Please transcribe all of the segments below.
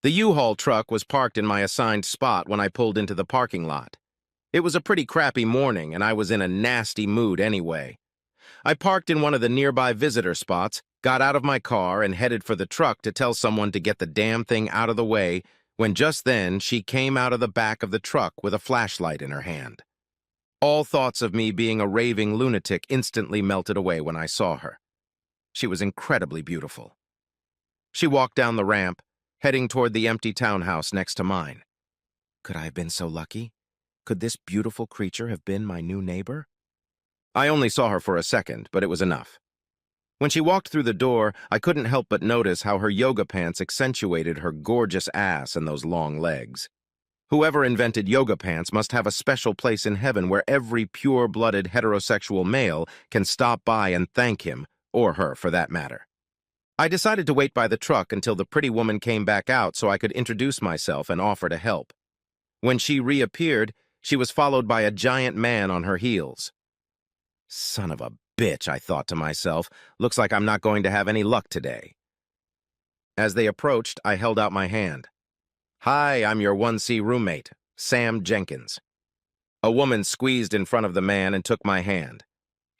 The U-Haul truck was parked in my assigned spot when I pulled into the parking lot. It was a pretty crappy morning, and I was in a nasty mood anyway. I parked in one of the nearby visitor spots, got out of my car, and headed for the truck to tell someone to get the damn thing out of the way, when just then she came out of the back of the truck with a flashlight in her hand. All thoughts of me being a raving lunatic instantly melted away when I saw her. She was incredibly beautiful. She walked down the ramp, heading toward the empty townhouse next to mine. Could I have been so lucky? Could this beautiful creature have been my new neighbor? I only saw her for a second, but it was enough. When she walked through the door, I couldn't help but notice how her yoga pants accentuated her gorgeous ass and those long legs. Whoever invented yoga pants must have a special place in heaven where every pure-blooded heterosexual male can stop by and thank him, or her for that matter. I decided to wait by the truck until the pretty woman came back out so I could introduce myself and offer to help. When she reappeared, she was followed by a giant man on her heels. Son of a bitch, I thought to myself. Looks like I'm not going to have any luck today. As they approached, I held out my hand. Hi, I'm your 1C roommate, Sam Jenkins. A woman squeezed in front of the man and took my hand.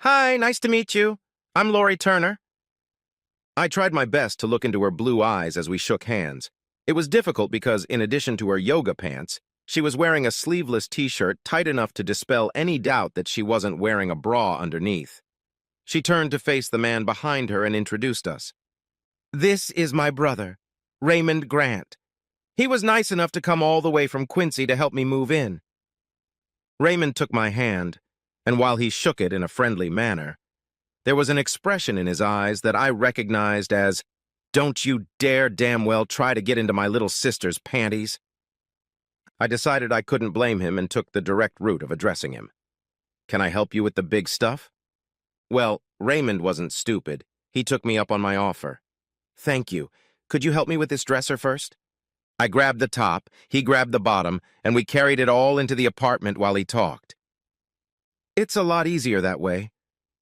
Hi, nice to meet you. I'm Lori Turner. I tried my best to look into her blue eyes as we shook hands. It was difficult because, in addition to her yoga pants, she was wearing a sleeveless t-shirt tight enough to dispel any doubt that she wasn't wearing a bra underneath. She turned to face the man behind her and introduced us. This is my brother, Raymond Grant. He was nice enough to come all the way from Quincy to help me move in. Raymond took my hand, and while he shook it in a friendly manner, there was an expression in his eyes that I recognized as, "Don't you dare damn well try to get into my little sister's panties." I decided I couldn't blame him and took the direct route of addressing him. Can I help you with the big stuff? Well, Raymond wasn't stupid. He took me up on my offer. Thank you. Could you help me with this dresser first? I grabbed the top, he grabbed the bottom, and we carried it all into the apartment while he talked. It's a lot easier that way.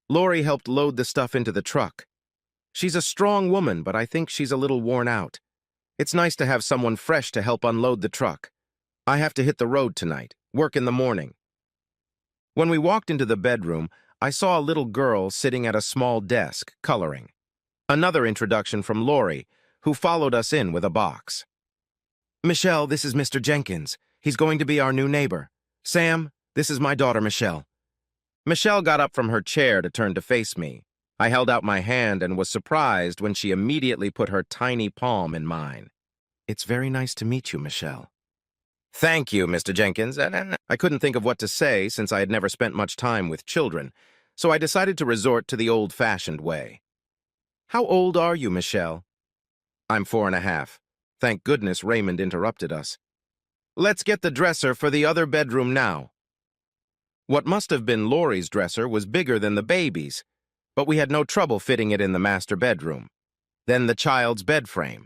Lori helped load the stuff into the truck. She's a strong woman, but I think she's a little worn out. It's nice to have someone fresh to help unload the truck. I have to hit the road tonight, work in the morning. When we walked into the bedroom, I saw a little girl sitting at a small desk, coloring. Another introduction from Lori, who followed us in with a box. Michelle, this is Mr. Jenkins. He's going to be our new neighbor. Sam, this is my daughter, Michelle. Michelle got up from her chair to turn to face me. I held out my hand and was surprised when she immediately put her tiny palm in mine. It's very nice to meet you, Michelle. Thank you, Mr. Jenkins. I couldn't think of what to say since I had never spent much time with children, so I decided to resort to the old-fashioned way. How old are you, Michelle? I'm 4.5. Thank goodness Raymond interrupted us. Let's get the dresser for the other bedroom now. What must have been Lori's dresser was bigger than the baby's, but we had no trouble fitting it in the master bedroom. Then the child's bed frame.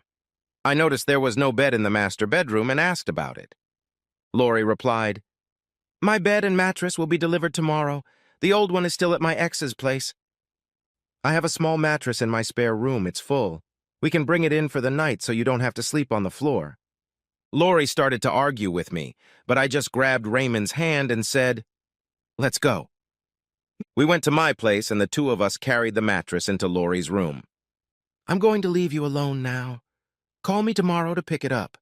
I noticed there was no bed in the master bedroom and asked about it. Lori replied, My bed and mattress will be delivered tomorrow. The old one is still at my ex's place. I have a small mattress in my spare room. It's full. We can bring it in for the night so you don't have to sleep on the floor. Lori started to argue with me, but I just grabbed Raymond's hand and said, Let's go. We went to my place and the two of us carried the mattress into Lori's room. I'm going to leave you alone now. Call me tomorrow to pick it up.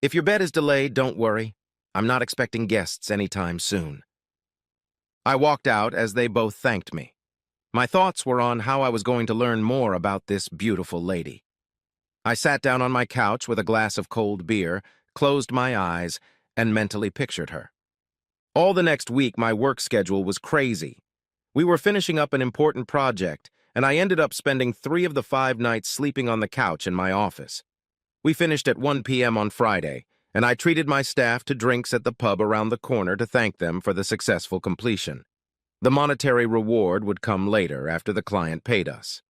If your bed is delayed, don't worry. I'm not expecting guests anytime soon. I walked out as they both thanked me. My thoughts were on how I was going to learn more about this beautiful lady. I sat down on my couch with a glass of cold beer, closed my eyes, and mentally pictured her. All the next week, my work schedule was crazy. We were finishing up an important project, and I ended up spending 3 of the 5 nights sleeping on the couch in my office. We finished at 1 p.m. on Friday, and I treated my staff to drinks at the pub around the corner to thank them for the successful completion. The monetary reward would come later after the client paid us.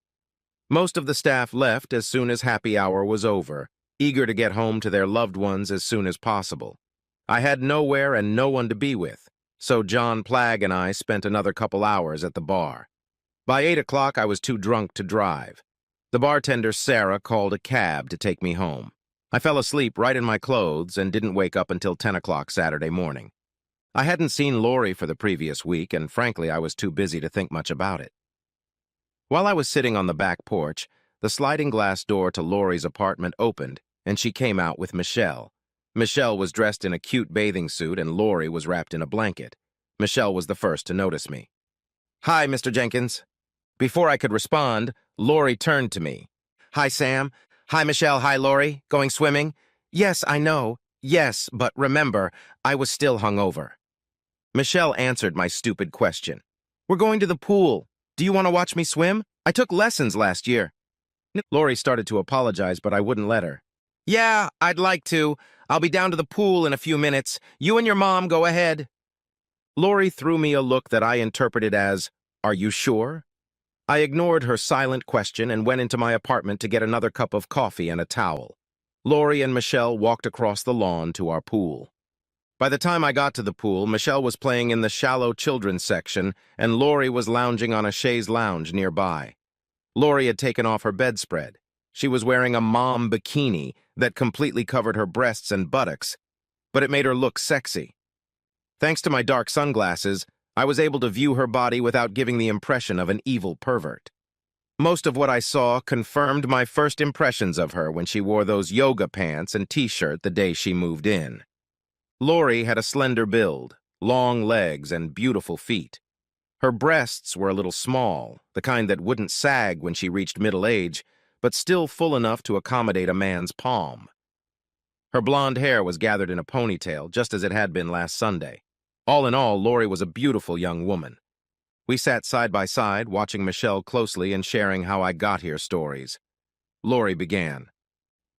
Most of the staff left as soon as happy hour was over, eager to get home to their loved ones as soon as possible. I had nowhere and no one to be with, so John Plagg and I spent another couple hours at the bar. By 8 o'clock, I was too drunk to drive. The bartender, Sarah, called a cab to take me home. I fell asleep right in my clothes and didn't wake up until 10 o'clock Saturday morning. I hadn't seen Lori for the previous week, and frankly, I was too busy to think much about it. While I was sitting on the back porch, the sliding glass door to Lori's apartment opened, and she came out with Michelle. Michelle was dressed in a cute bathing suit, and Lori was wrapped in a blanket. Michelle was the first to notice me. "Hi, Mr. Jenkins." Before I could respond, Lori turned to me. "Hi, Sam. Hi, Michelle. Hi, Lori. Going swimming?" "Yes, I know. Yes, but remember, I was still hungover." Michelle answered my stupid question. "We're going to the pool. Do you want to watch me swim? I took lessons last year." Lori started to apologize, but I wouldn't let her. "Yeah, I'd like to. I'll be down to the pool in a few minutes. You and your mom go ahead." Lori threw me a look that I interpreted as, "Are you sure?" I ignored her silent question and went into my apartment to get another cup of coffee and a towel. Lori and Michelle walked across the lawn to our pool. By the time I got to the pool, Michelle was playing in the shallow children's section, and Lori was lounging on a chaise lounge nearby. Lori had taken off her bedspread. She was wearing a mom bikini that completely covered her breasts and buttocks, but it made her look sexy. Thanks to my dark sunglasses, I was able to view her body without giving the impression of an evil pervert. Most of what I saw confirmed my first impressions of her when she wore those yoga pants and t-shirt the day she moved in. Lori had a slender build, long legs, and beautiful feet. Her breasts were a little small, the kind that wouldn't sag when she reached middle age, but still full enough to accommodate a man's palm. Her blonde hair was gathered in a ponytail, just as it had been last Sunday. All in all, Lori was a beautiful young woman. We sat side by side, watching Michelle closely and sharing how I got here stories. Lori began.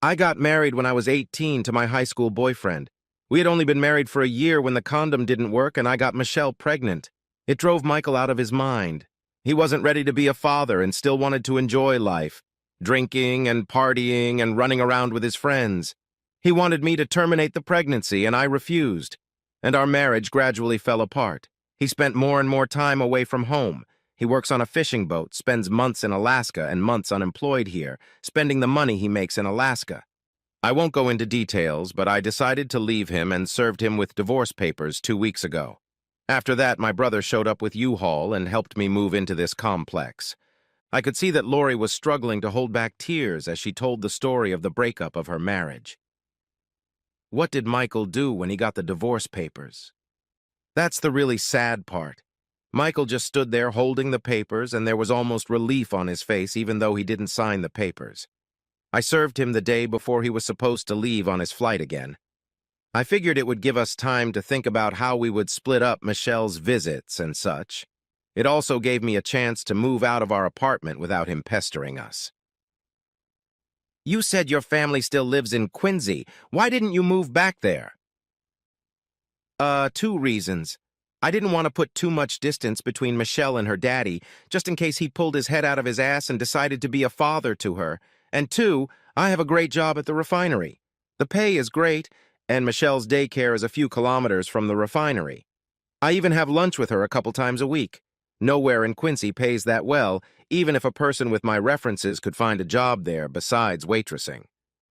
"I got married when I was 18 to my high school boyfriend. We had only been married for a year when the condom didn't work and I got Michelle pregnant. It drove Michael out of his mind. He wasn't ready to be a father and still wanted to enjoy life, drinking and partying and running around with his friends. He wanted me to terminate the pregnancy, and I refused. And our marriage gradually fell apart. He spent more and more time away from home. He works on a fishing boat, spends months in Alaska and months unemployed here, spending the money he makes in Alaska. I won't go into details, but I decided to leave him and served him with divorce papers 2 weeks ago. After that, my brother showed up with U-Haul and helped me move into this complex. I could see that Lori was struggling to hold back tears as she told the story of the breakup of her marriage. What did Michael do when he got the divorce papers? That's the really sad part. Michael just stood there holding the papers, and there was almost relief on his face even though he didn't sign the papers. I served him the day before he was supposed to leave on his flight again. I figured it would give us time to think about how we would split up Michelle's visits and such. It also gave me a chance to move out of our apartment without him pestering us. "You said your family still lives in Quincy. Why didn't you move back there?" 2 reasons. I didn't want to put too much distance between Michelle and her daddy, just in case he pulled his head out of his ass and decided to be a father to her. And 2, I have a great job at the refinery. The pay is great, and Michelle's daycare is a few kilometers from the refinery. I even have lunch with her a couple times a week. Nowhere in Quincy pays that well, even if a person with my references could find a job there besides waitressing.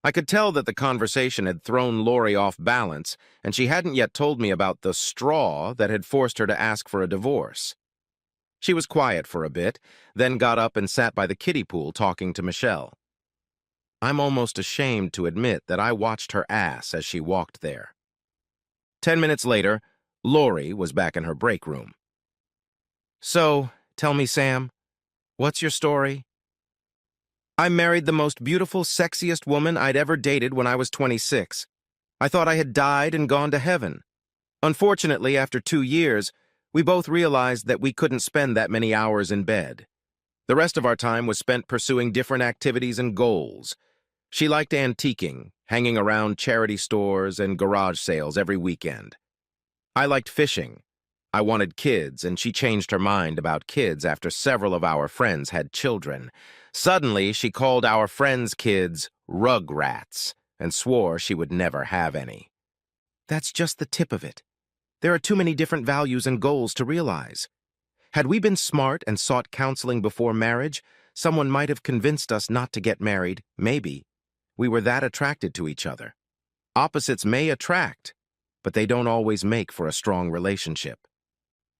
I could tell that the conversation had thrown Lori off balance, and she hadn't yet told me about the straw that had forced her to ask for a divorce. She was quiet for a bit, then got up and sat by the kiddie pool talking to Michelle. I'm almost ashamed to admit that I watched her ass as she walked there. 10 minutes later, Lori was back in her break room. "So, tell me, Sam, what's your story?" "I married the most beautiful, sexiest woman I'd ever dated when I was 26. I thought I had died and gone to heaven. Unfortunately, after 2 years, we both realized that we couldn't spend that many hours in bed. The rest of our time was spent pursuing different activities and goals. She liked antiquing, hanging around charity stores and garage sales every weekend. I liked fishing. I wanted kids, and she changed her mind about kids after several of our friends had children. Suddenly, she called our friends' kids rugrats and swore she would never have any. That's just the tip of it. There are too many different values and goals to realize. Had we been smart and sought counseling before marriage, someone might have convinced us not to get married, maybe. we were that attracted to each other. Opposites may attract, but they don't always make for a strong relationship.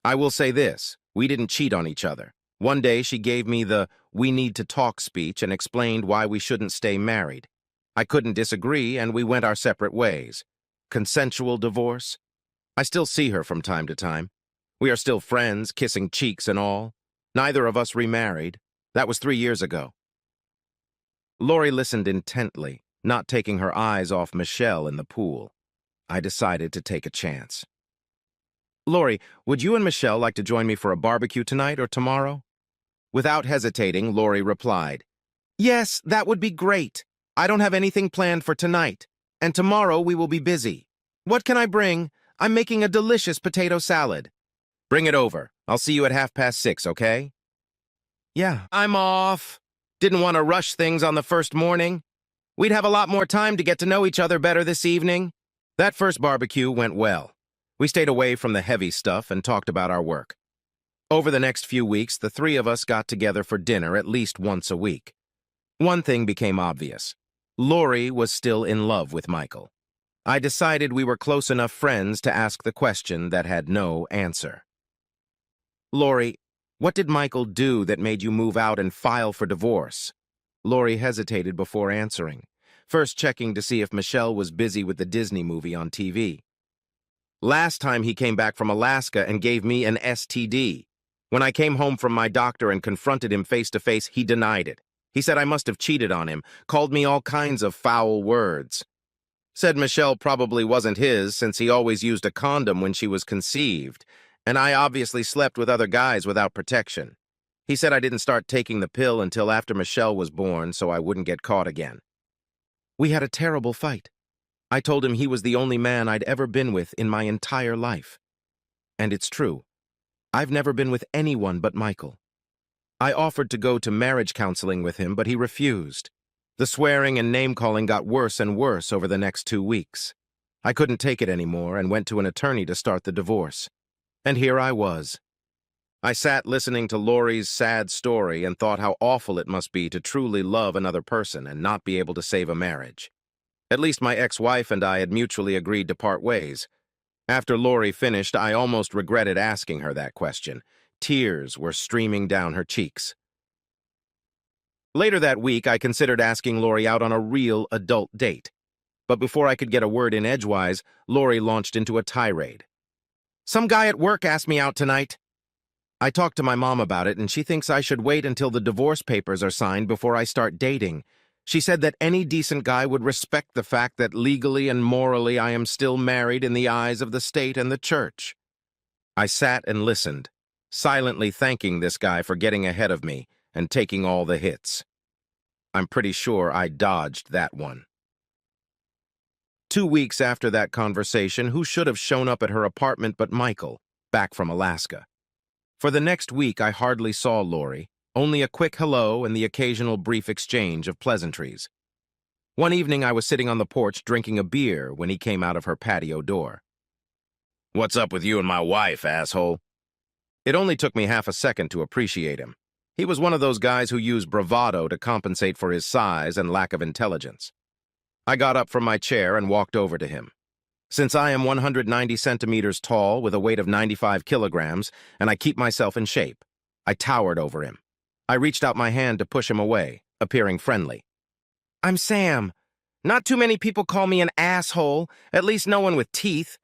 I will say this, we didn't cheat on each other. One day she gave me the "we need to talk" speech and explained why we shouldn't stay married. I couldn't disagree and we went our separate ways. Consensual divorce? I still see her from time to time. We are still friends, kissing cheeks and all. Neither of us remarried. That was 3 years ago. Lori listened intently, not taking her eyes off Michelle in the pool. I decided to take a chance. Lori, would you and Michelle like to join me for a barbecue tonight or tomorrow? Without hesitating, Lori replied, "Yes, that would be great. I don't have anything planned for tonight, and tomorrow we will be busy. What can I bring? I'm making a delicious potato salad." "Bring it over. I'll see you at 6:30, okay?" "Yeah, I'm off. Didn't want to rush things on the first morning. We'd have a lot more time to get to know each other better this evening." That first barbecue went well. We stayed away from the heavy stuff and talked about our work. Over the next few weeks, the three of us got together for dinner at least once a week. One thing became obvious. Lori was still in love with Michael. I decided we were close enough friends to ask the question that had no answer. "Lori, what did Michael do that made you move out and file for divorce?" Lori hesitated before answering, first checking to see if Michelle was busy with the Disney movie on TV. "Last time he came back from Alaska and gave me an STD. When I came home from my doctor and confronted him face to face, he denied it. He said I must have cheated on him, called me all kinds of foul words. Said Michelle probably wasn't his since he always used a condom when she was conceived, and I obviously slept with other guys without protection. He said I didn't start taking the pill until after Michelle was born so I wouldn't get caught again. We had a terrible fight. I told him he was the only man I'd ever been with in my entire life. And it's true. I've never been with anyone but Michael. I offered to go to marriage counseling with him, but he refused. The swearing and name-calling got worse and worse over the next 2 weeks. I couldn't take it anymore and went to an attorney to start the divorce. And here I was. I sat listening to Lori's sad story and thought how awful it must be to truly love another person and not be able to save a marriage. At least my ex-wife and I had mutually agreed to part ways. After Lori finished, I almost regretted asking her that question. Tears were streaming down her cheeks. Later that week, I considered asking Lori out on a real adult date. But before I could get a word in edgewise, Lori launched into a tirade. "Some guy at work asked me out tonight." I talked to my mom about it, and she thinks I should wait until the divorce papers are signed before I start dating. She said that any decent guy would respect the fact that legally and morally I am still married in the eyes of the state and the church. I sat and listened, silently thanking this guy for getting ahead of me and taking all the hits. I'm pretty sure I dodged that one. 2 weeks after that conversation, who should have shown up at her apartment but Michael, back from Alaska? For the next week, I hardly saw Lori, only a quick hello and the occasional brief exchange of pleasantries. One evening, I was sitting on the porch drinking a beer when he came out of her patio door. "What's up with you and my wife, asshole?" It only took me half a second to appreciate him. He was one of those guys who use bravado to compensate for his size and lack of intelligence. I got up from my chair and walked over to him. Since I am 190 centimeters tall with a weight of 95 kilograms, and I keep myself in shape, I towered over him. I reached out my hand to push him away, appearing friendly. "I'm Sam. Not too many people call me an asshole, at least no one with teeth."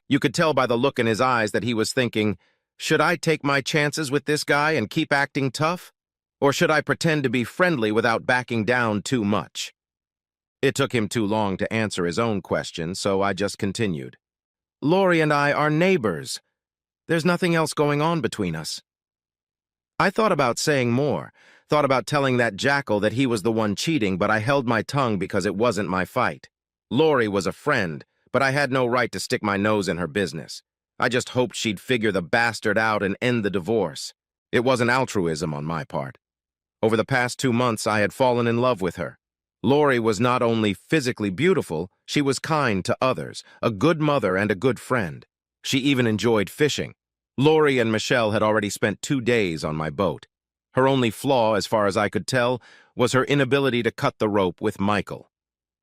You could tell by the look in his eyes that he was thinking, should I take my chances with this guy and keep acting tough? Or should I pretend to be friendly without backing down too much? It took him too long to answer his own question, so I just continued. "Lori and I are neighbors. There's nothing else going on between us." I thought about saying more, thought about telling that jackal that he was the one cheating, but I held my tongue because it wasn't my fight. Lori was a friend, but I had no right to stick my nose in her business. I just hoped she'd figure the bastard out and end the divorce. It wasn't altruism on my part. Over the past 2 months, I had fallen in love with her. Lori was not only physically beautiful, she was kind to others, a good mother and a good friend. She even enjoyed fishing. Lori and Michelle had already spent 2 days on my boat. Her only flaw, as far as I could tell, was her inability to cut the rope with Michael.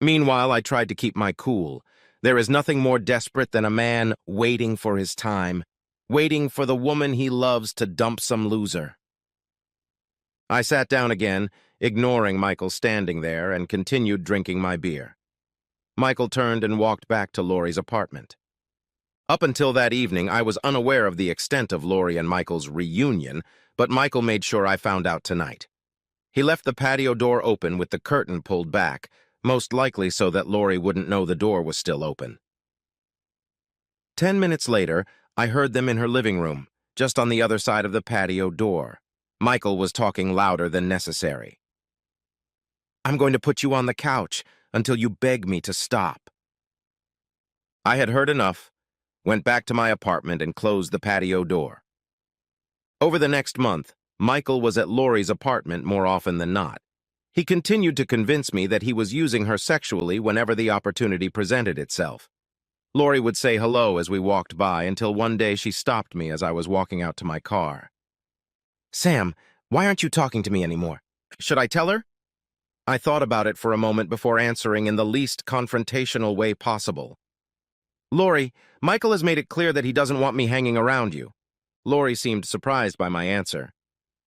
Meanwhile, I tried to keep my cool. There is nothing more desperate than a man waiting for his time, waiting for the woman he loves to dump some loser. I sat down again, ignoring Michael standing there, and continued drinking my beer. Michael turned and walked back to Lori's apartment. Up until that evening, I was unaware of the extent of Lori and Michael's reunion, but Michael made sure I found out tonight. He left the patio door open with the curtain pulled back, most likely so that Lori wouldn't know the door was still open. 10 minutes later, I heard them in her living room, just on the other side of the patio door. Michael was talking louder than necessary. "I'm going to put you on the couch until you beg me to stop." I had heard enough, went back to my apartment and closed the patio door. Over the next month, Michael was at Lori's apartment more often than not. He continued to convince me that he was using her sexually whenever the opportunity presented itself. Lori would say hello as we walked by until one day she stopped me as I was walking out to my car. "Sam, why aren't you talking to me anymore? Should I tell her?" I thought about it for a moment before answering in the least confrontational way possible. "Lori, Michael has made it clear that he doesn't want me hanging around you." Lori seemed surprised by my answer.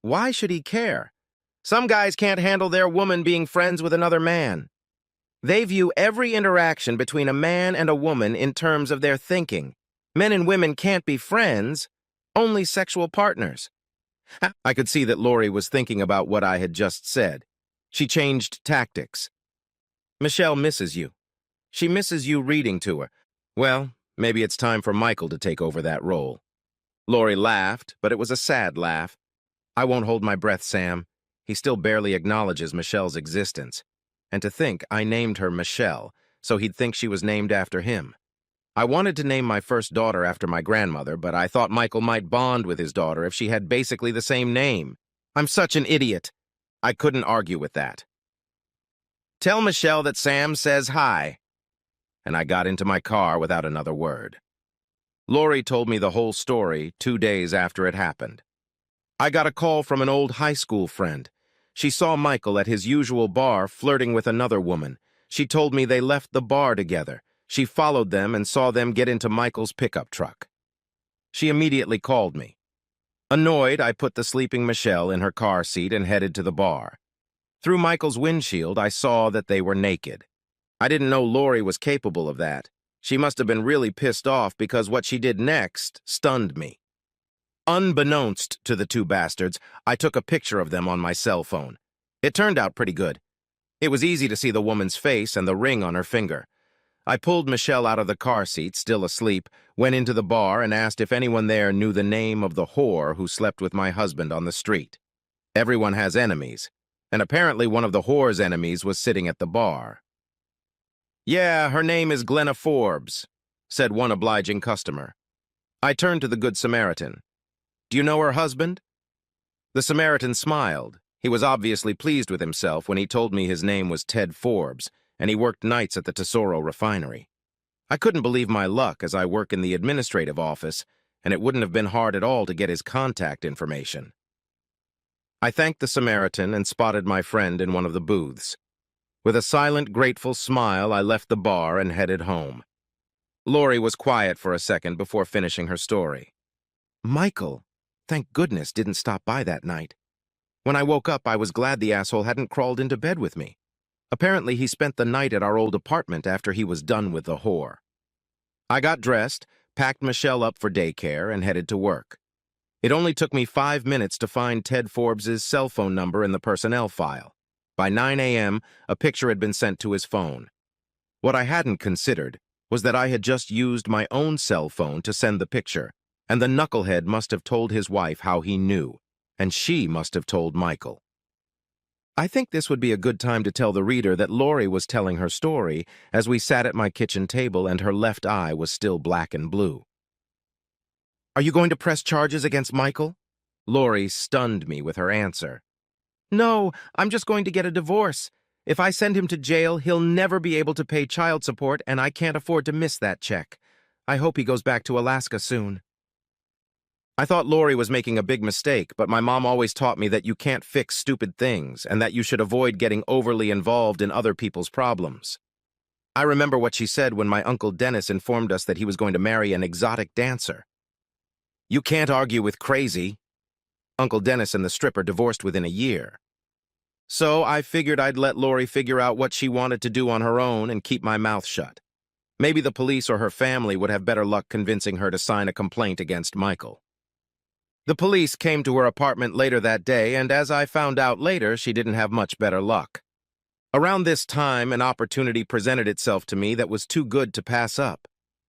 "Why should he care? Some guys can't handle their woman being friends with another man. They view every interaction between a man and a woman in terms of their thinking. Men and women can't be friends, only sexual partners." I could see that Lori was thinking about what I had just said. She changed tactics. "Michelle misses you. She misses you reading to her. Well, maybe it's time for Michael to take over that role." Lori laughed, but it was a sad laugh. "I won't hold my breath, Sam. He still barely acknowledges Michelle's existence. And to think I named her Michelle, so he'd think she was named after him. I wanted to name my first daughter after my grandmother, but I thought Michael might bond with his daughter if she had basically the same name. I'm such an idiot." I couldn't argue with that. "Tell Michelle that Sam says hi." And I got into my car without another word. Lori told me the whole story 2 days after it happened. I got a call from an old high school friend. She saw Michael at his usual bar flirting with another woman. She told me they left the bar together. She followed them and saw them get into Michael's pickup truck. She immediately called me. Annoyed, I put the sleeping Michelle in her car seat and headed to the bar. Through Michael's windshield, I saw that they were naked. I didn't know Lori was capable of that. She must have been really pissed off because what she did next stunned me. Unbeknownst to the two bastards, I took a picture of them on my cell phone. It turned out pretty good. It was easy to see the woman's face and the ring on her finger. I pulled Michelle out of the car seat, still asleep, went into the bar and asked if anyone there knew the name of the whore who slept with my husband on the street. Everyone has enemies, and apparently one of the whore's enemies was sitting at the bar. "Yeah, her name is Glenna Forbes," said one obliging customer. I turned to the Good Samaritan. "Do you know her husband?" The Samaritan smiled. He was obviously pleased with himself when he told me his name was Ted Forbes, and he worked nights at the Tesoro refinery. I couldn't believe my luck as I work in the administrative office, and it wouldn't have been hard at all to get his contact information. I thanked the Samaritan and spotted my friend in one of the booths. With a silent, grateful smile, I left the bar and headed home. Lori was quiet for a second before finishing her story. "Michael, thank goodness, didn't stop by that night. When I woke up, I was glad the asshole hadn't crawled into bed with me. Apparently, he spent the night at our old apartment after he was done with the whore." I got dressed, packed Michelle up for daycare, and headed to work. It only took me 5 minutes to find Ted Forbes' cell phone number in the personnel file. By 9 a.m., a picture had been sent to his phone. What I hadn't considered was that I had just used my own cell phone to send the picture, and the knucklehead must have told his wife how he knew, and she must have told Michael. I think this would be a good time to tell the reader that Lori was telling her story as we sat at my kitchen table and her left eye was still black and blue. "Are you going to press charges against Michael?" Lori stunned me with her answer. "No, I'm just going to get a divorce. If I send him to jail, he'll never be able to pay child support, and I can't afford to miss that check. I hope he goes back to Alaska soon." I thought Lori was making a big mistake, but my mom always taught me that you can't fix stupid things and that you should avoid getting overly involved in other people's problems. I remember what she said when my Uncle Dennis informed us that he was going to marry an exotic dancer. You can't argue with crazy. Uncle Dennis and the stripper divorced within a year. So I figured I'd let Lori figure out what she wanted to do on her own and keep my mouth shut. Maybe the police or her family would have better luck convincing her to sign a complaint against Michael. The police came to her apartment later that day, and as I found out later, she didn't have much better luck. Around this time, an opportunity presented itself to me that was too good to pass up.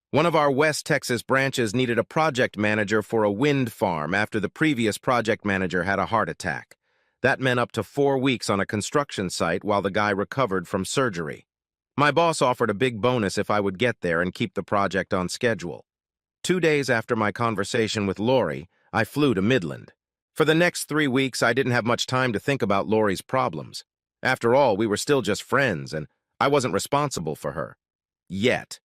One of our West Texas branches needed a project manager for a wind farm after the previous project manager had a heart attack. That meant up to 4 weeks on a construction site while the guy recovered from surgery. My boss offered a big bonus if I would get there and keep the project on schedule. 2 days after my conversation with Lori, I flew to Midland. For the next 3 weeks, I didn't have much time to think about Lori's problems. After all, we were still just friends, and I wasn't responsible for her. Yet.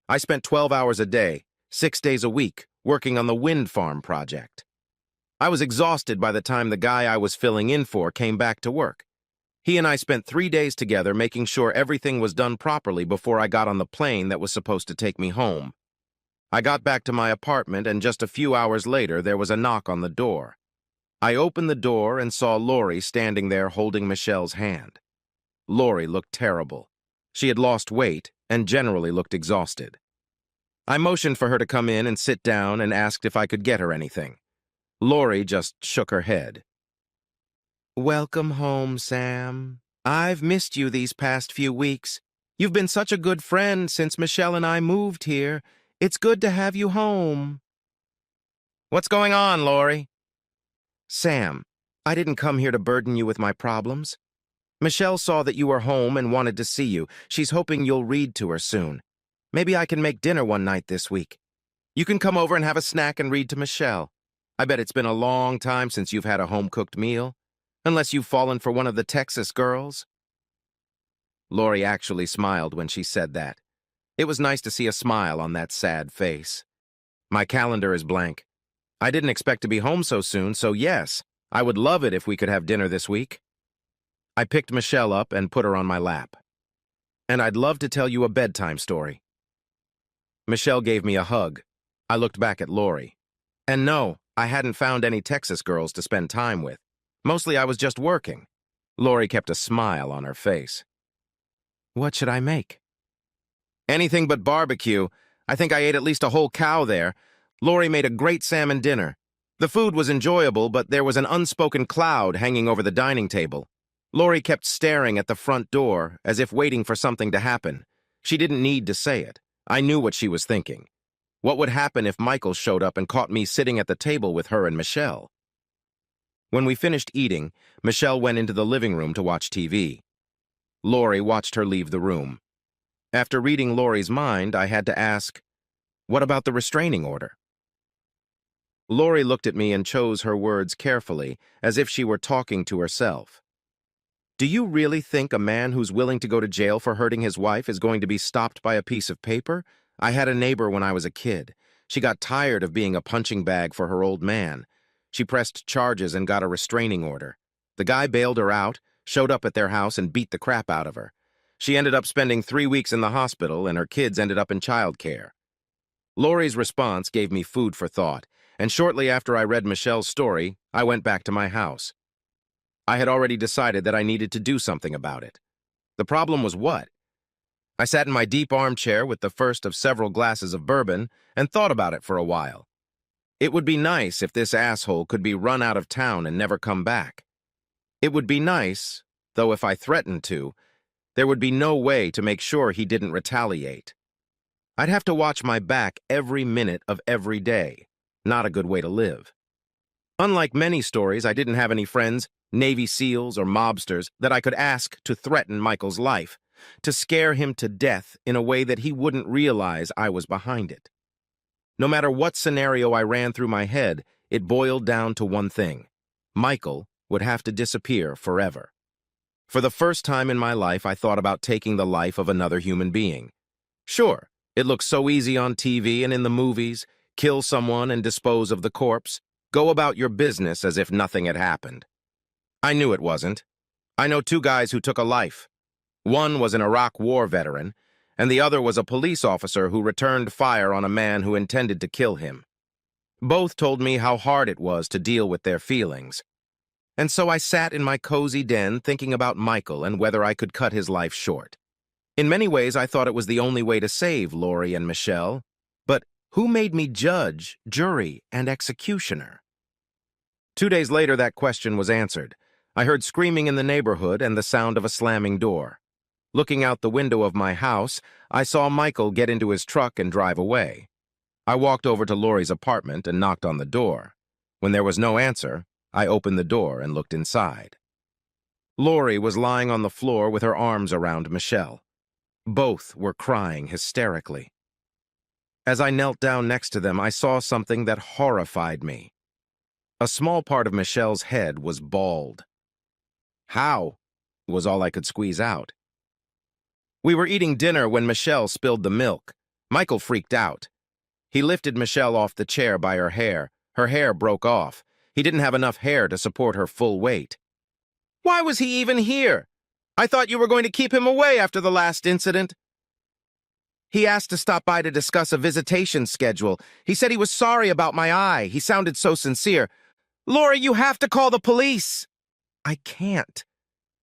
I spent 12 hours a day, 6 days a week, working on the wind farm project. I was exhausted by the time the guy I was filling in for came back to work. He and I spent 3 days together making sure everything was done properly before I got on the plane that was supposed to take me home. I got back to my apartment, and just a few hours later, there was a knock on the door. I opened the door and saw Lori standing there holding Michelle's hand. Lori looked terrible. She had lost weight and generally looked exhausted. I motioned for her to come in and sit down and asked if I could get her anything. Lori just shook her head. "Welcome home, Sam. I've missed you these past few weeks. You've been such a good friend since Michelle and I moved here. It's good to have you home." "What's going on, Lori?" "Sam, I didn't come here to burden you with my problems. Michelle saw that you were home and wanted to see you. She's hoping you'll read to her soon. Maybe I can make dinner one night this week. You can come over and have a snack and read to Michelle. I bet it's been a long time since you've had a home-cooked meal, unless you've fallen for one of the Texas girls." Lori actually smiled when she said that. It was nice to see a smile on that sad face. My calendar is blank. I didn't expect to be home so soon, so yes, I would love it if we could have dinner this week. I picked Michelle up and put her on my lap. "And I'd love to tell you a bedtime story." Michelle gave me a hug. I looked back at Lori. And no, I hadn't found any Texas girls to spend time with. Mostly I was just working. Lori kept a smile on her face. "What should I make?" "Anything but barbecue. I think I ate at least a whole cow there. Lori made a great salmon dinner. The food was enjoyable, but there was an unspoken cloud hanging over the dining table. Lori kept staring at the front door, as if waiting for something to happen. She didn't need to say it. I knew what she was thinking. What would happen if Michael showed up and caught me sitting at the table with her and Michelle? When we finished eating, Michelle went into the living room to watch TV. Lori watched her leave the room. After reading Lori's mind, I had to ask, "What about the restraining order?" Lori looked at me and chose her words carefully, as if she were talking to herself. "Do you really think a man who's willing to go to jail for hurting his wife is going to be stopped by a piece of paper? I had a neighbor when I was a kid. She got tired of being a punching bag for her old man. She pressed charges and got a restraining order. The guy bailed her out, showed up at their house, and beat the crap out of her. She ended up spending 3 weeks in the hospital, and her kids ended up in childcare." Lori's response gave me food for thought, and shortly after I read Michelle's story, I went back to my house. I had already decided that I needed to do something about it. The problem was what? I sat in my deep armchair with the first of several glasses of bourbon and thought about it for a while. It would be nice if this asshole could be run out of town and never come back. It would be nice, though if I threatened to, there would be no way to make sure he didn't retaliate. I'd have to watch my back every minute of every day. Not a good way to live. Unlike many stories, I didn't have any friends, Navy SEALs or mobsters, that I could ask to threaten Michael's life, to scare him to death in a way that he wouldn't realize I was behind it. No matter what scenario I ran through my head, it boiled down to one thing. Michael would have to disappear forever. For the first time in my life, I thought about taking the life of another human being. Sure, it looks so easy on TV and in the movies. Kill someone and dispose of the corpse. Go about your business as if nothing had happened. I knew it wasn't. I know 2 guys who took a life. One was an Iraq War veteran, and the other was a police officer who returned fire on a man who intended to kill him. Both told me how hard it was to deal with their feelings. And so I sat in my cozy den thinking about Michael and whether I could cut his life short. In many ways, I thought it was the only way to save Lori and Michelle. But who made me judge, jury, and executioner? 2 days later, that question was answered. I heard screaming in the neighborhood and the sound of a slamming door. Looking out the window of my house, I saw Michael get into his truck and drive away. I walked over to Lori's apartment and knocked on the door. When there was no answer, I opened the door and looked inside. Lori was lying on the floor with her arms around Michelle. Both were crying hysterically. As I knelt down next to them, I saw something that horrified me. A small part of Michelle's head was bald. "How?" was all I could squeeze out. We were eating dinner when Michelle spilled the milk. Michael freaked out. He lifted Michelle off the chair by her hair. Her hair broke off. He didn't have enough hair to support her full weight. "Why was he even here? I thought you were going to keep him away after the last incident." "He asked to stop by to discuss a visitation schedule. He said he was sorry about my eye. He sounded so sincere. Lori, you have to call the police." "I can't."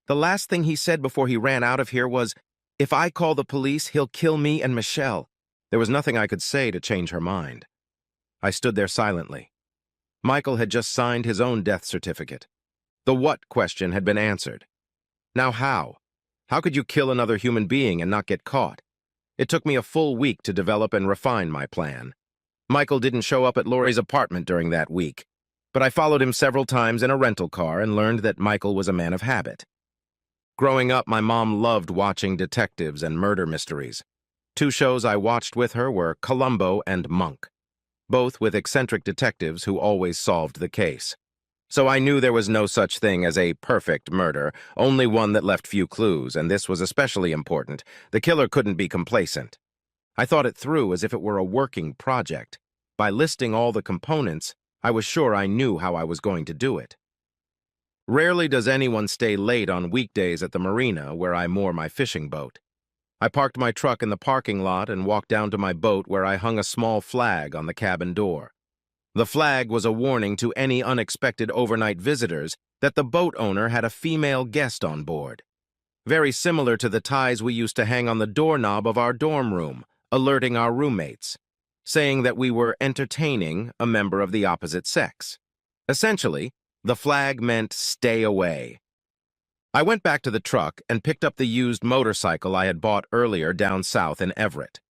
The last thing he said before he ran out of here was, "If I call the police, he'll kill me and Michelle." There was nothing I could say to change her mind. I stood there silently. Michael had just signed his own death certificate. The what question had been answered. Now how? How could you kill another human being and not get caught? It took me a full week to develop and refine my plan. Michael didn't show up at Lori's apartment during that week, but I followed him several times in a rental car and learned that Michael was a man of habit. Growing up, my mom loved watching detectives and murder mysteries. 2 shows I watched with her were Columbo and Monk, both with eccentric detectives who always solved the case. So I knew there was no such thing as a perfect murder, only one that left few clues, and this was especially important. The killer couldn't be complacent. I thought it through as if it were a working project. By listing all the components, I was sure I knew how I was going to do it. Rarely does anyone stay late on weekdays at the marina where I moor my fishing boat. I parked my truck in the parking lot and walked down to my boat where I hung a small flag on the cabin door. The flag was a warning to any unexpected overnight visitors that the boat owner had a female guest on board. Very similar to the ties we used to hang on the doorknob of our dorm room, alerting our roommates, saying that we were entertaining a member of the opposite sex. Essentially, the flag meant stay away. I went back to the truck and picked up the used motorcycle I had bought earlier down south in Everett.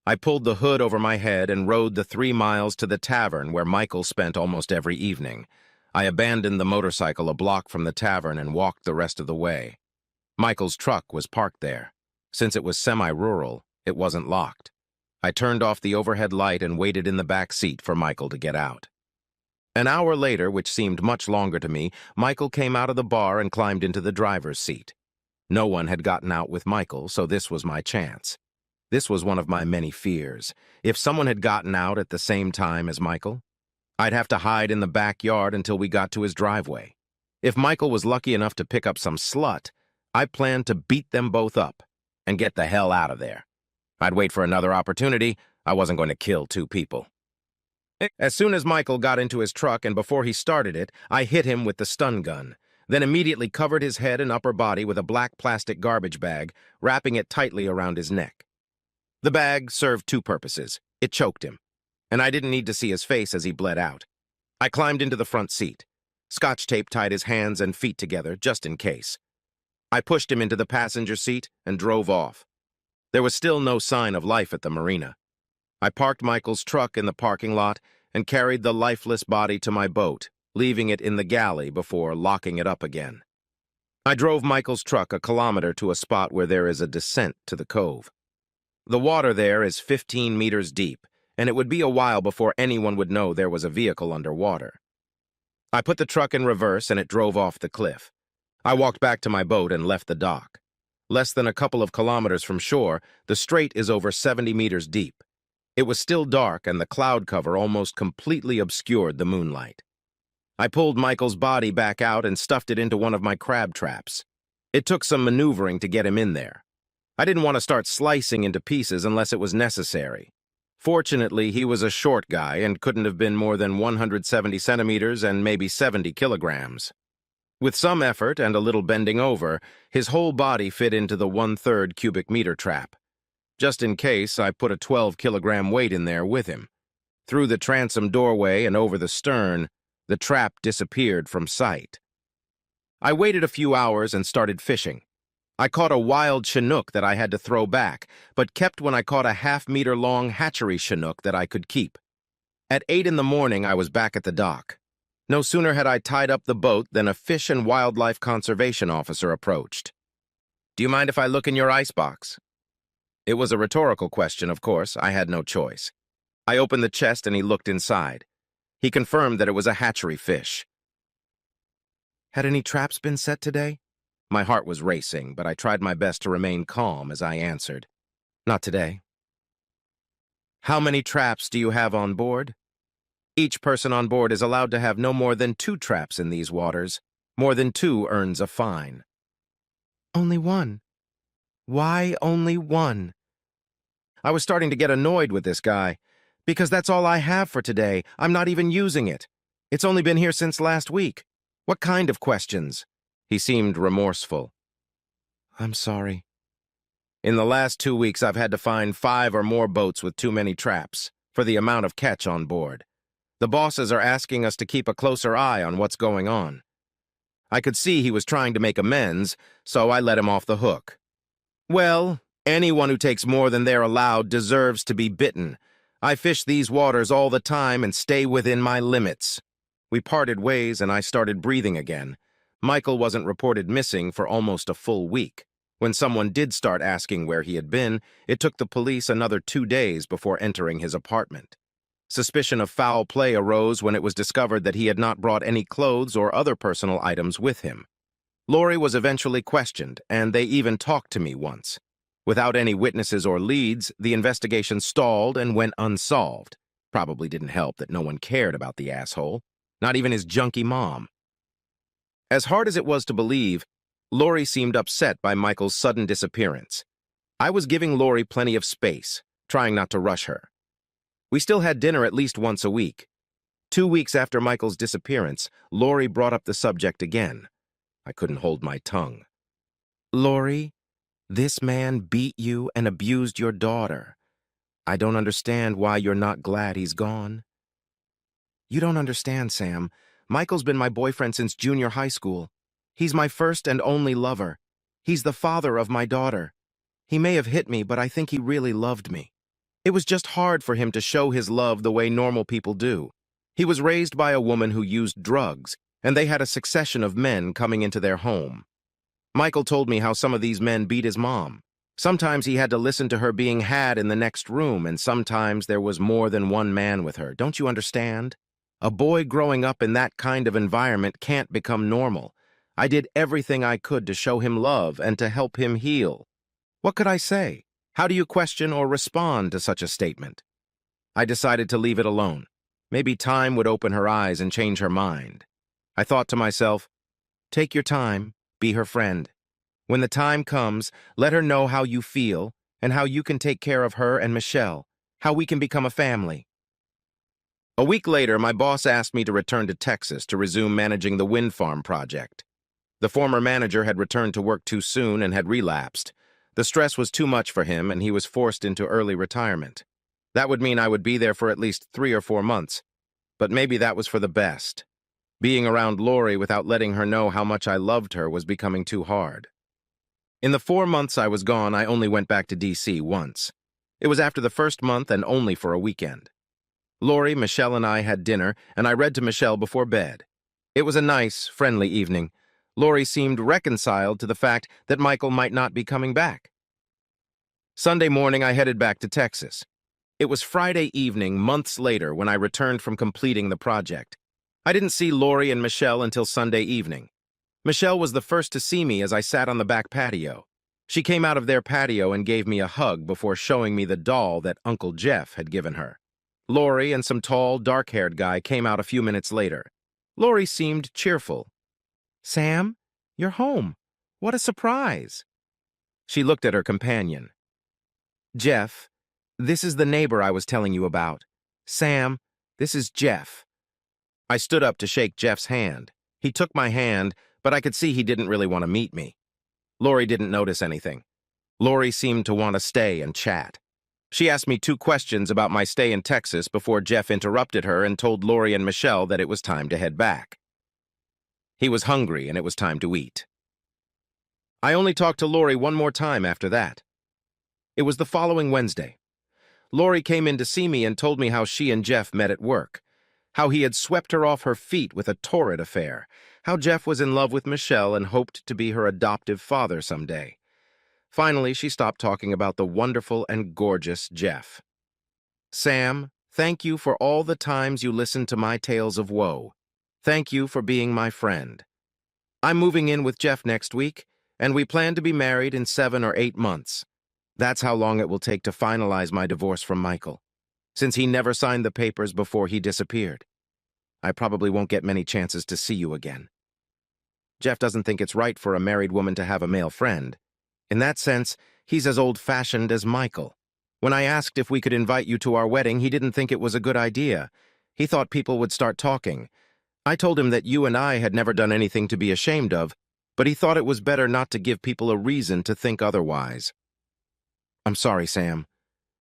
I pulled the hood over my head and rode the 3 miles to the tavern where Michael spent almost every evening. I abandoned the motorcycle a block from the tavern and walked the rest of the way. Michael's truck was parked there. Since it was semi-rural, it wasn't locked. I turned off the overhead light and waited in the back seat for Michael to get out. An hour later, which seemed much longer to me, Michael came out of the bar and climbed into the driver's seat. No one had gotten out with Michael, so this was my chance. This was one of my many fears. If someone had gotten out at the same time as Michael, I'd have to hide in the backyard until we got to his driveway. If Michael was lucky enough to pick up some slut, I planned to beat them both up and get the hell out of there. I'd wait for another opportunity. I wasn't going to kill 2 people. As soon as Michael got into his truck and before he started it, I hit him with the stun gun, then immediately covered his head and upper body with a black plastic garbage bag, wrapping it tightly around his neck. The bag served 2 purposes. It choked him, and I didn't need to see his face as he bled out. I climbed into the front seat. Scotch tape tied his hands and feet together, just in case. I pushed him into the passenger seat and drove off. There was still no sign of life at the marina. I parked Michael's truck in the parking lot and carried the lifeless body to my boat, leaving it in the galley before locking it up again. I drove Michael's truck a kilometer to a spot where there is a descent to the cove. The water there is 15 meters deep, and it would be a while before anyone would know there was a vehicle underwater. I put the truck in reverse and it drove off the cliff. I walked back to my boat and left the dock. Less than a couple of kilometers from shore, the strait is over 70 meters deep. It was still dark and the cloud cover almost completely obscured the moonlight. I pulled Michael's body back out and stuffed it into one of my crab traps. It took some maneuvering to get him in there. I didn't want to start slicing into pieces unless it was necessary. Fortunately, he was a short guy and couldn't have been more than 170 centimeters and maybe 70 kilograms. With some effort and a little bending over, his whole body fit into the 1/3 cubic meter trap. Just in case, I put a 12-kilogram weight in there with him. Through the transom doorway and over the stern, the trap disappeared from sight. I waited a few hours and started fishing. I caught a wild Chinook that I had to throw back, but kept when I caught a half-meter-long hatchery Chinook that I could keep. At 8 in the morning, I was back at the dock. No sooner had I tied up the boat than a Fish and Wildlife Conservation officer approached. "Do you mind if I look in your icebox?" It was a rhetorical question, of course. I had no choice. I opened the chest and he looked inside. He confirmed that it was a hatchery fish. "Had any traps been set today?" My heart was racing, but I tried my best to remain calm as I answered. "Not today." "How many traps do you have on board?" "Each person on board is allowed to have no more than 2 traps in these waters. More than 2 earns a fine." "Only 1? Why only 1? I was starting to get annoyed with this guy. "Because that's all I have for today. I'm not even using it. It's only been here since last week. What kind of questions?" He seemed remorseful. "I'm sorry. In the last 2 weeks, I've had to find 5 or more boats with too many traps for the amount of catch on board. The bosses are asking us to keep a closer eye on what's going on." I could see he was trying to make amends, so I let him off the hook. "Well, anyone who takes more than they're allowed deserves to be bitten. I fish these waters all the time and stay within my limits." We parted ways and I started breathing again. Michael wasn't reported missing for almost a full week. When someone did start asking where he had been, it took the police another 2 days before entering his apartment. Suspicion of foul play arose when it was discovered that he had not brought any clothes or other personal items with him. Lori was eventually questioned, and they even talked to me once. Without any witnesses or leads, the investigation stalled and went unsolved. Probably didn't help that no one cared about the asshole, not even his junky mom. As hard as it was to believe, Lori seemed upset by Michael's sudden disappearance. I was giving Lori plenty of space, trying not to rush her. We still had dinner at least once a week. 2 weeks after Michael's disappearance, Lori brought up the subject again. I couldn't hold my tongue. "Lori, this man beat you and abused your daughter. I don't understand why you're not glad he's gone." "You don't understand, Sam. Michael's been my boyfriend since junior high school. He's my first and only lover. He's the father of my daughter. He may have hit me, but I think he really loved me. It was just hard for him to show his love the way normal people do. He was raised by a woman who used drugs, and they had a succession of men coming into their home. Michael told me how some of these men beat his mom. Sometimes he had to listen to her being had in the next room, and sometimes there was more than one man with her. Don't you understand? A boy growing up in that kind of environment can't become normal. I did everything I could to show him love and to help him heal. What could I say? How do you question or respond to such a statement?" I decided to leave it alone. Maybe time would open her eyes and change her mind. I thought to myself, take your time, be her friend. When the time comes, let her know how you feel and how you can take care of her and Michelle, how we can become a family. A week later, my boss asked me to return to Texas to resume managing the wind farm project. The former manager had returned to work too soon and had relapsed. The stress was too much for him, and he was forced into early retirement. That would mean I would be there for at least 3 or 4 months. But maybe that was for the best. Being around Lori without letting her know how much I loved her was becoming too hard. In the 4 months I was gone, I only went back to D.C. once. It was after the first month and only for a weekend. Lori, Michelle, and I had dinner, and I read to Michelle before bed. It was a nice, friendly evening. Lori seemed reconciled to the fact that Michael might not be coming back. Sunday morning, I headed back to Texas. It was Friday evening, months later, when I returned from completing the project. I didn't see Lori and Michelle until Sunday evening. Michelle was the first to see me as I sat on the back patio. She came out of their patio and gave me a hug before showing me the doll that Uncle Jeff had given her. Lori and some tall, dark-haired guy came out a few minutes later. Lori seemed cheerful. "Sam, you're home. What a surprise." She looked at her companion. Jeff, this is the neighbor I was telling you about. Sam, this is Jeff. I stood up to shake Jeff's hand. He took my hand, but I could see he didn't really want to meet me. Lori didn't notice anything. Lori seemed to want to stay and chat. She asked me 2 questions about my stay in Texas before Jeff interrupted her and told Lori and Michelle that it was time to head back. He was hungry and it was time to eat. I only talked to Lori one more time after that. It was the following Wednesday. Lori came in to see me and told me how she and Jeff met at work, how he had swept her off her feet with a torrid affair, how Jeff was in love with Michelle and hoped to be her adoptive father someday. Finally, she stopped talking about the wonderful and gorgeous Jeff. Sam, thank you for all the times you listened to my tales of woe. Thank you for being my friend. I'm moving in with Jeff next week, and we plan to be married in 7 or 8 months. That's how long it will take to finalize my divorce from Michael, since he never signed the papers before he disappeared. I probably won't get many chances to see you again. Jeff doesn't think it's right for a married woman to have a male friend. In that sense, he's as old-fashioned as Michael. When I asked if we could invite you to our wedding, he didn't think it was a good idea. He thought people would start talking. I told him that you and I had never done anything to be ashamed of, but he thought it was better not to give people a reason to think otherwise. I'm sorry, Sam.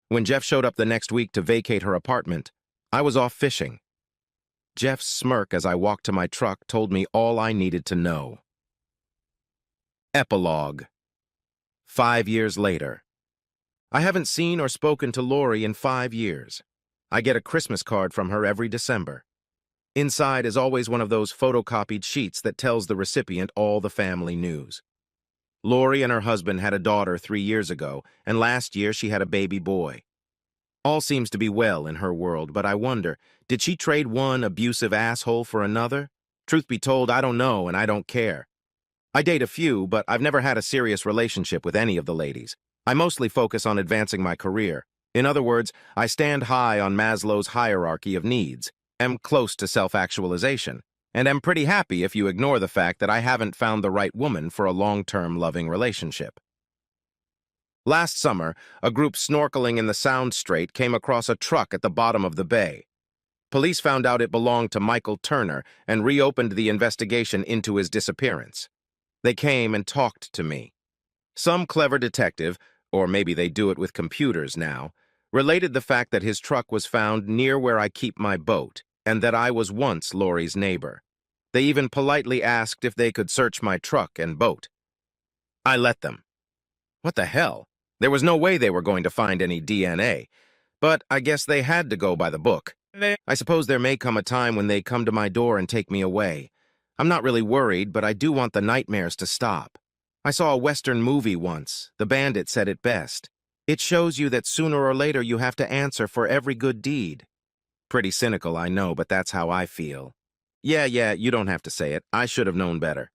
When Jeff showed up the next week to vacate her apartment, I was off fishing. Jeff's smirk as I walked to my truck told me all I needed to know. Epilogue. 5 years later. I haven't seen or spoken to Lori in 5 years. I get a Christmas card from her every December. Inside is always one of those photocopied sheets that tells the recipient all the family news. Lori and her husband had a daughter 3 years ago, and last year she had a baby boy. All seems to be well in her world, but I wonder, did she trade one abusive asshole for another? Truth be told, I don't know and I don't care. I date a few, but I've never had a serious relationship with any of the ladies. I mostly focus on advancing my career. In other words, I stand high on Maslow's hierarchy of needs, am close to self-actualization, and am pretty happy if you ignore the fact that I haven't found the right woman for a long-term loving relationship. Last summer, a group snorkeling in the Sound Strait came across a truck at the bottom of the bay. Police found out it belonged to Michael Turner and reopened the investigation into his disappearance. They came and talked to me. Some clever detective, or maybe they do it with computers now, related the fact that his truck was found near where I keep my boat, and that I was once Lori's neighbor. They even politely asked if they could search my truck and boat. I let them. What the hell? There was no way they were going to find any DNA, but I guess they had to go by the book. I suppose there may come a time when they come to my door and take me away. I'm not really worried, but I do want the nightmares to stop. I saw a Western movie once. The bandit said it best. It shows you that sooner or later you have to answer for every good deed. Pretty cynical, I know, but that's how I feel. Yeah, you don't have to say it. I should have known better.